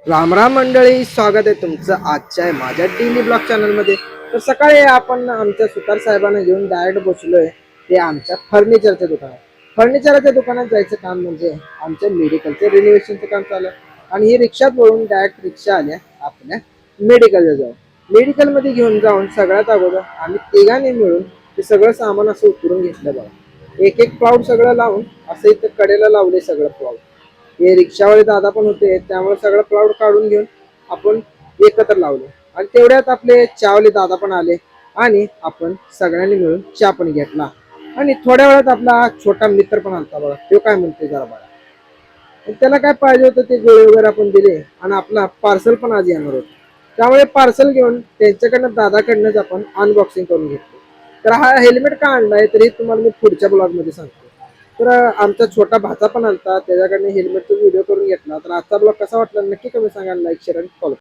राम राम मंडळी, स्वागत आहे तुमचं आजच्या माझ्या डेली ब्लॉग चॅनलमध्ये. तर सकाळी आपण आमच्या सुतार साहेबांना घेऊन डायरेक्ट बसलोय ते आमच्या फर्निचरच्या दुकानात. फर्निचरच्या दुकानात जायचं काम म्हणजे आमच्या मेडिकलचं रिनोव्हेशनचं काम चालू आहे. आणि ही रिक्षात वळून डायरेक्ट रिक्षा आल्या आपल्या मेडिकलला जाऊन. मेडिकलमध्ये घेऊन जाऊन सगळ्यात अगोदर आम्ही तिघांनी मिळून ते सगळं सामान असं उतरून घेतलं बघा. एक एक प्लाउड सगळं लावून असं इथं कडेला लावले सगळं प्लाउड. हे रिक्षावाले दादा पण होते, त्यामुळे सगळं प्लाउड काढून घेऊन आपण एकत्र लावलो. आणि तेवढ्यात आपले चहावाले दादा पण आले आणि आपण सगळ्यांनी मिळून चहा पण घेतला. आणि थोड्या वेळात आपला छोटा मित्र पण आलता बघा. तो काय म्हणते जरा बघा. त्याला काय पाहिजे होतं ते गोळे वगैरे आपण दिले आणि आपला पार्सल पण आज येणार होतं. त्यामुळे पार्सल घेऊन त्यांच्याकडनं दादाकडनंच आपण अनबॉक्सिंग करून घेतलं. तर हा हेल्मेट का आणलाय तरी तुम्हाला मी पुढच्या ब्लॉग मध्ये सांगतो. तर आमचा छोटा भाचा पण आलता, त्याच्याकडनं हेल्मेटचा व्हिडिओ करून घेतला. तर आजचा ब्लॉग कसा वाटला नक्की कमी सांगा, लाईक शेअर आणि फॉलो.